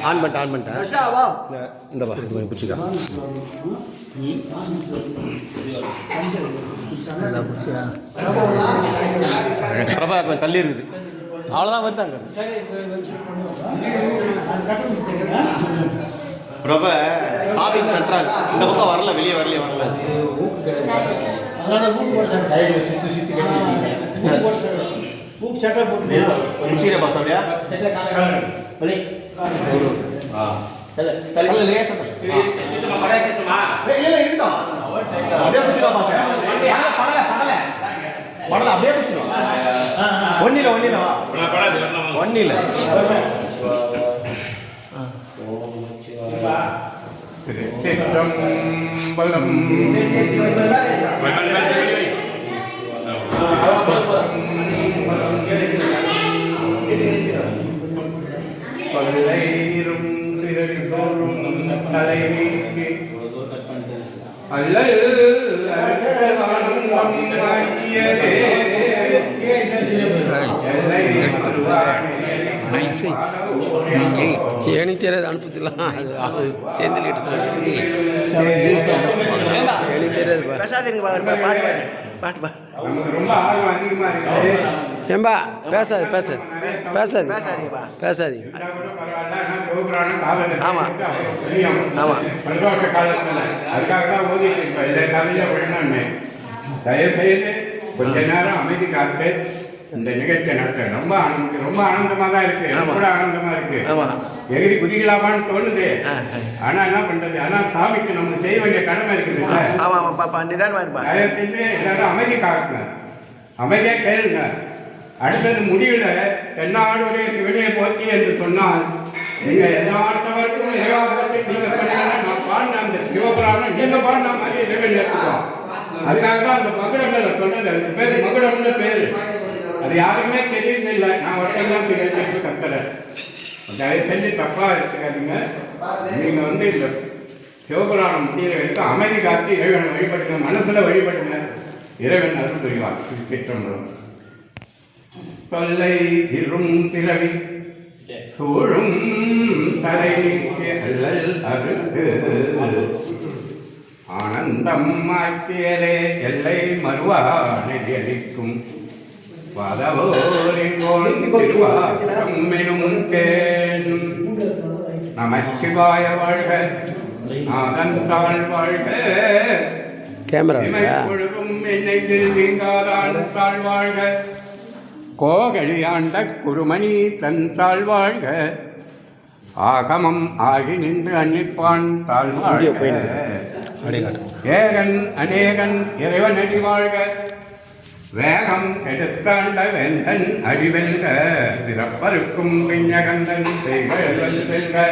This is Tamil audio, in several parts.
ஆன் பண்ணிட்டேன் இந்த பா இது கொஞ்சம் பிடிச்சிக்கா பிரபா தள்ளி இருக்குது அவ்வளோதான் வருதாங்க பிரபா ஷாப்பிங் சென்ட்ரல் இந்த பக்கம் வரல வெளியே வரல முடிச்சுக்கிற பாஸ் அப்படியா படல அப்படியே பிடிச்சிடும் ஒன்னில சிற்றம்பலம் பல்லைரும் திரடி தோறும் தலை நீக்கி அல்லல் எனக்கு தெரியாது அனுப்பலாம் அது சேர்ந்துட்டு சொல்லி எனக்கு தெரியாது பாட்டு ரொம்ப ஆர்வம் அதிகமா இருக்கு ஏம்பா பேசாதீங்க ஆமாம் பிரதோஷ காலத்துல அதுக்காக தான் ஓதிட்டு இருக்கோம் எல்லா காலையில விழணும்னு தயவு செய்து கொஞ்ச நேரம் அமைதி காத்து இந்த நிகழ்ச்சியை நடத்த ரொம்ப ஆனந்தமா தான் இருக்கு கூட ஆனந்தமா இருக்கு எகிரி குதிக்கலாமான்னு தோணுது ஆனா என்ன பண்றது ஆனா சாமிக்கு நம்ம செய்ய வேண்டிய கடமை இருக்குது தயவு செஞ்சு எல்லாரும் அமைதி காக்கணும் அமைதியா கேளுங்க அடுத்தது முடிவுல என்னாடுடைய சிவனையை போக்கி என்று சொன்னால் நீங்க எல்லாத்தவருக்கும் இறைவா போக்கி நீங்க சொன்னீங்கன்னா நான் பாடின அந்த சிவபுராணம் நீங்க பாடின மாதிரி இறைவன் ஏற்றுக்கோம் அதுக்காக தான் அந்த மகுடங்களை சொல்றது அதுக்கு பேரு மகுடம்னு பேரு அது யாருமே தெரியவில்லை நான் ஒருத்தெல்லாம் தெரிஞ்சு கத்துறேன் தயவு செஞ்சு தப்பா எடுத்துக்காதீங்க நீங்க இந்த சிவபுராணம் முடிகிற வரைக்கும் அமைதி காத்து இறைவனை வழிபடுங்க மனசுல வழிபடுங்க இறைவன் அருள் புரிவார் சிற்றம்பலம் தொல்லை இரும் திரவி சூழும் தலை அல்லல் அறுத்து ஆனந்தம் ஆக்கியலே எல்லை மறுவா நெறியளிக்கும் நமச்சிவாய வாழ்க நாதந்தாள் வாழ்க பொழுதும் என்னை திருந்தீங்காதான் தாழ் வாழ்க கோகழி ஆண்ட குருமணி தன் தாழ் வாழ்க ஆகமம் ஆகி நின்று அன்னிப்பான் தாழ் வாழ்க ஏகன் அநேகன் இறைவன் அடி வாழ்க வேகம் எடுத்தாண்ட வேந்தன் அடிவெல்க பிறப்பருக்கும் பிஞ்சகந்தன் செய்கள் வெல்க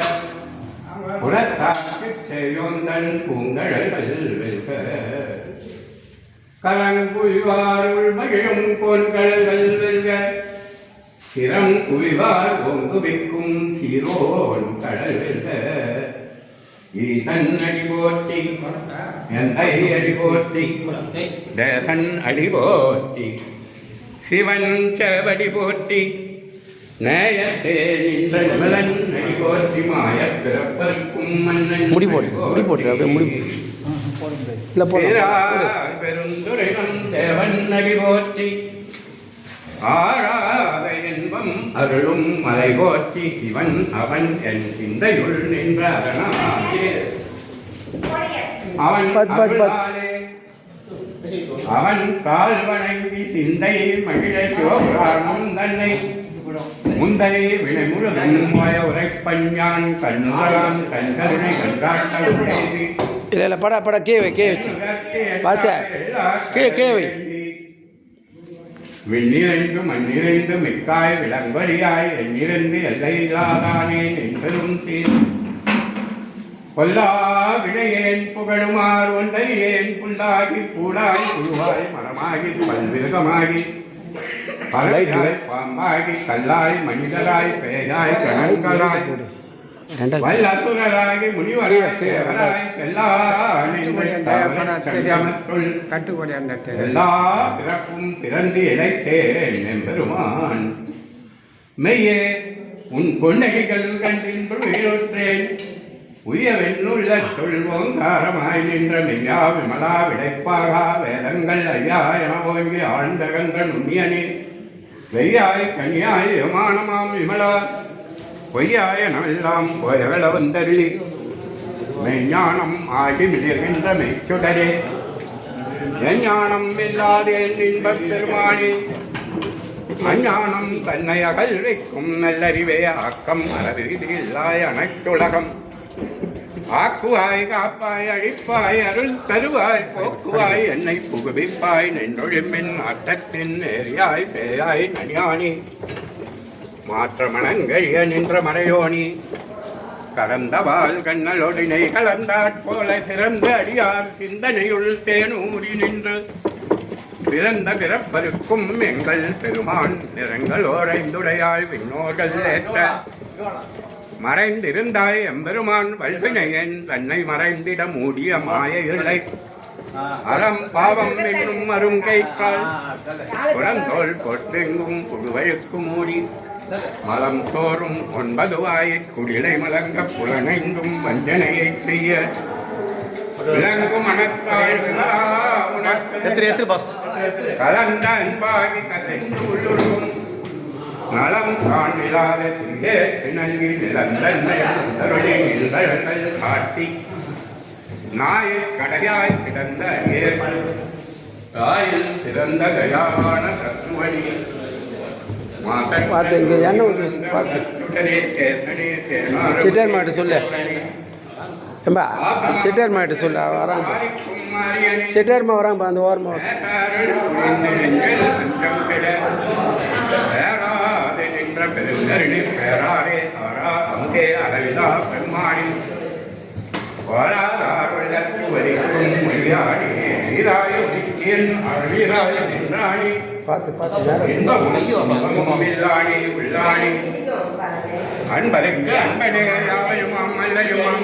புறத்தாக்கு செய்யோந்தன் பூங்கழல்கள் வெல்க கரங்குய்வாருள் மகிழும் கோன்கழல்கள் வெல்க சிரம் குய்வார் ஓங்குவிக்கும் சீரோன் கடல் வெல்க ஈசன் அடி போட்டி எந்தை அடி போட்டி தேசன் அடி போட்டி சிவன் செவடி போட்டி நேயத்தே நின்ற நிமலன் அடி போட்டி மாய பிறப்பருக்கும் மன்னன் முடி போட்டு அப்படியே முடி பெருந்துரைவன் தேவன் அடி போட்டி ஆராத இன்பம் அருளும் மலை போற்றி இவன் அவன் என் சிந்தையுள் நின்ற அவன் கால் வணங்கி சிந்தை மகிழ சிவபுராணம் தன்னை முந்தை வினை முழுதும் உரைப்பஞ்சான் கண்ணுறான் கண்கருணை கண்காட்ட இல்லை பட கே வச்சு பாச கே வை விண்ணிறைந்து மண்ணிறைந்து மிக்காய் விளங்கொழியாய் எண்ணிறைந்து எல்லையில்லாதானே என்பதும் தீர் கொல்லா வினையேன் புகழுமார் ஒன்றறியேன் புல்லாகி கூடாய் புழுவாய் மரமாகி பல்விருகமாகி பறவையாய் பாம்பாகி கல்லாய் மனிதராய் பேயாய் கணங்களாய் வல்லசுரராகி முனிவராய் தேவராய் எல்லா பிறப்பும் பிறந்து இழைத்தேன் எம்பெருமான் மெய்யே உன் பொன்னடிகள் கண்டின்று உயிருற்றேன் உயவென்னுள்ள தொல்வோங்காரமாய் நின்ற மெய்யா விமலா விடைப்பாகா வேதங்கள் ஐயா என ஓங்கி ஆழ்ந்தகன்ற நுண்ணியனே வெய்யாய் கன்யாய் யமானமாம் விமலா பொய்யாய நவெல்லாம் போயவள வந்தருளி மெய்ஞானம் ஆகி மிளிர்கின்ற மெய்ச்சுடரே எஞ்ஞானம் இல்லாதே இன்பப் பெருமானே அஞ்ஞானம் தன்னை அகழ்வைக்கும் நல்லறிவே ஆக்கம் அறவிதியில்லாய் அனைத்துலகம் ஆக்குவாய் காப்பாய் அழிப்பாய் அருள் தருவாய் போக்குவாய் என்னை புகுவிப்பாய் நின்றொழிமின் ஆட்டத்தின் நேரியாய் பேயாய் நனியானி மாற்ற மனங்கழிய நின்ற மறையோனி கலந்தவாள் கண்ணலொடினை கலந்தாற்போல சிறந்த அடியார் சிந்தனையுள் தேனூறி நின்று பிறந்த பிறப்பருக்கும் எங்கள் பெருமான் நிறங்களோரைந்துடையாய் விண்ணோர்கள் ஏற்ற மறைந்திருந்தாய் எம்பெருமான் வல்வினையன் தன்னை மறைந்திட மூடிய மாயைகளை அறம் பாவம் என்னும் அருங்கைக்கால் புறந்தோல் பொட்டெங்கும் புழுவழுக்கு மூடி மலம் தோறும் 9 வாயிற் குடிலை மலங்க புலனைந்தும் வஞ்சனையை செய்ய விளங்கும் மனத்தாள் உனக்கு கலந்த அன்பாகி கதைந்து உள்ளுருகும் நலம் காணிலாத திங்கே நல்கி நிலந்தன்மைகள் காட்டி நாயை கடையாய் கிடந்த ஏற்பல் தாயில் சிறந்த தயாவான தத்துவனி பார்த்து இங்கே என்ன பார்த்து சிட்டர் மாட்டு சொல்லு ஏம்பா சிட்டர் மாட்டு சொல்லு வராங்க சிட்டர்மா வராங்கப்பா அந்த ஓரமாக பெருங்கருணி பேராரே தாரா அங்கே அளவிலா பெருமானி வாராதாருள்ளற்கு வரிக்கும் மொழியாடி வீராயுதிக்கியன் அழவீராய நின்றாணி இன்பமுமில்லாணி உள்ளாணி அன்பருக்கு அன்பனே யாவையுமாம் அல்லையுமாம்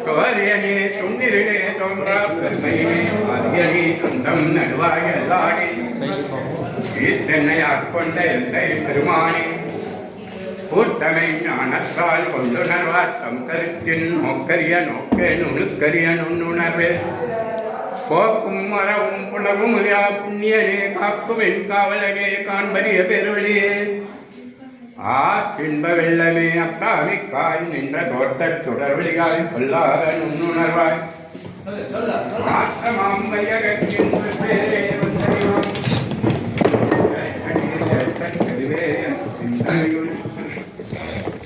கோதியனே துண்ணிரிலே தோன்றா பெருமையினே ஆதியனே அந்தம் நடுவாய் எல்லாடி ஈத்தென்னை ஆட்கொண்ட எந்தை பெருமானி கூட்டமை ஞானத்தால் கொண்டுணர்வார் தம் கருத்தின் நோக்கரிய நோக்கே நுணுக்கரிய நுண்ணுணர்வே போக்கும் மரவும் புணர்வும் புண்ணியனே காக்கும் என் காவலனே காண்பரிய பெருவழியே பின்ப வெள்ளமே அக்காமிக்காய் நின்ற தோட்டத் தொடர்வழியாய் சொல்லாத நுண்ணுணர்வாய் மாற்றமாம் வையகத்தின் பேரே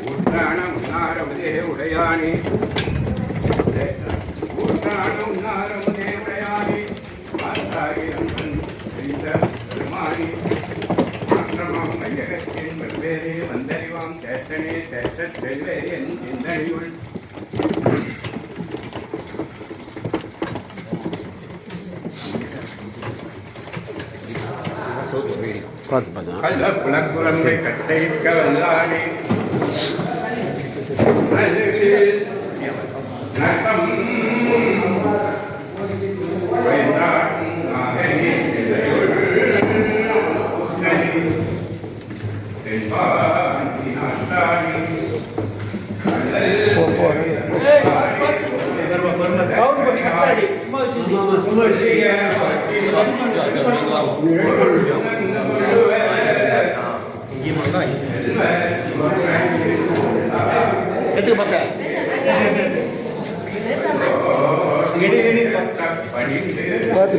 ஊற்றான உன்னாரமுதே உடையானே ஊற்றான உன்னாரமுதே உடையானே மாற்றாகிரம்பன் செய்த பெருமானி மாற்றமாம் மையகத்தின் வெவ்வேறே வந்தறிவாம் சேட்டனே சேட்டத் செல்வேறே என் சிந்தனையுள் கள்ள புலக்குரம்பை கட்டைக்க வல்லானே நகம்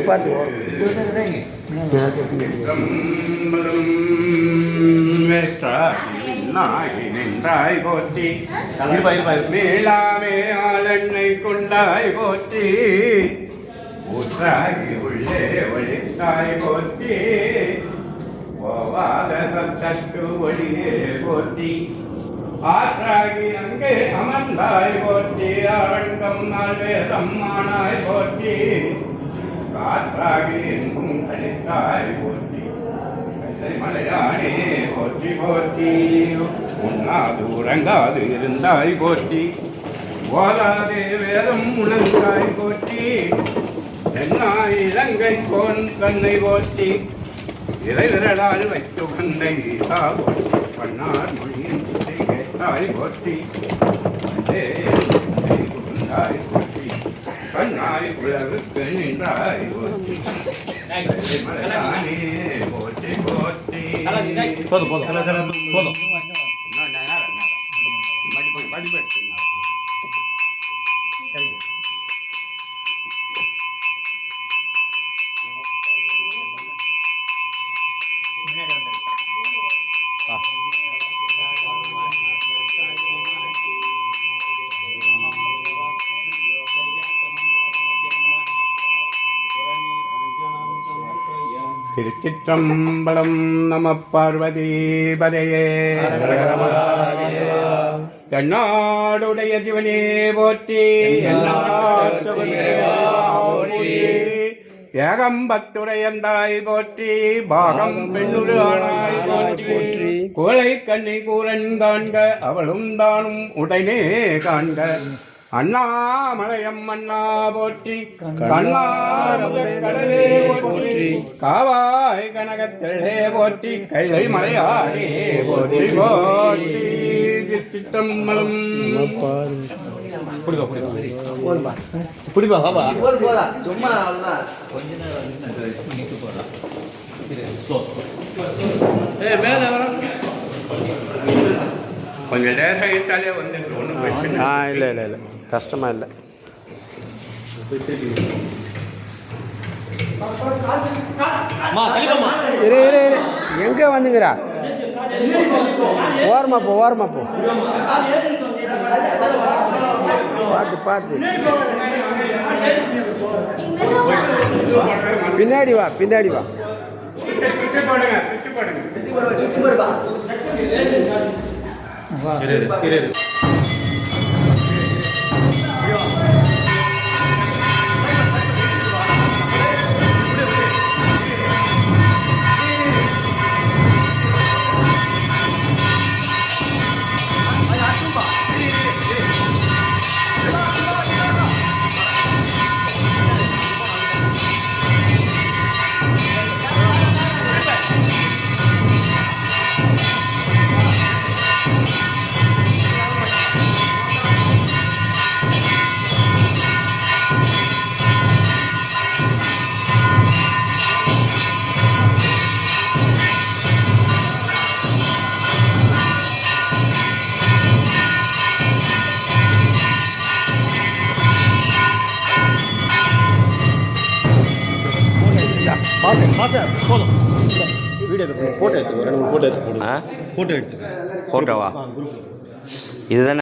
பார்த்து பார்த்து நின்றாய் போற்றி மேலாமே ஆளெண்ணை கொண்டாய் போற்றி ஊற்றாகி உள்ளே ஒழித்தாய் போற்றி போவாத சத்தத்து ஒளியே போற்றி ஆற்றாகி அங்கே அமர்ந்தாய் போற்றி ஆழ்ந்தம் நாள் வேதம் ஆனாய் போற்றி காற்றாகி எங்கும் கழித்தாய் போற்றி மலையானே போற்றி போற்றி உண்ணாது உறங்காது இருந்தாய் போற்றி ஓதாதே வேதம் உணர்ந்தாய் போற்றி என்னாய் இலங்கை கோன் தன்னை போற்றி இறைவிரலால் வைத்து வந்தை போற்றி பண்ணார் மொழியின் திசை கேட்டாய் போற்றி குருந்தாய் போற்றி கண்ணாய் உலகுக்கு நின்றாய் போற்றி மலையானே போற்றி போற்றி போதும் திருச்சிற்றம்பலம் நம பார்வதிபதையே தென்னாடுடைய சிவனே போற்றி போற்றி ஏகம்பத்துடையந்தாய் போற்றி பாகம் பெண்ணுரு ஆனாய் போற்றி கோலை கண்ணை கூரன் காண்க அவளும் தானும் உடனே காண்க அண்ணாமலையம் அண்ணா போற்றி கடலே போற்றி காவாய் கனகத்திலே போற்றி கைலை மலையாடே போற்றி போற்றி திருச்சிற்றம்பலம் பிடிப்பா பாபா சும்மா கொஞ்சம் லேசாயிட்டாலே வந்துட்டு ஒன்றும் பிரச்சனை இல்லை கஷ்டமாக இல்லை இரு எங்கே வந்துங்கிறா ஓரமா போ பார்த்து பின்னாடி வா பிச்சு போடுங்க போதும் வீடியோ ஃபோட்டோ எடுத்துக்கோ 2 3 ஃபோட்டோ எடுத்துக்கோ ஃபோட்டோ எடுத்துக்க ஃபோட்டோவா இதுதானே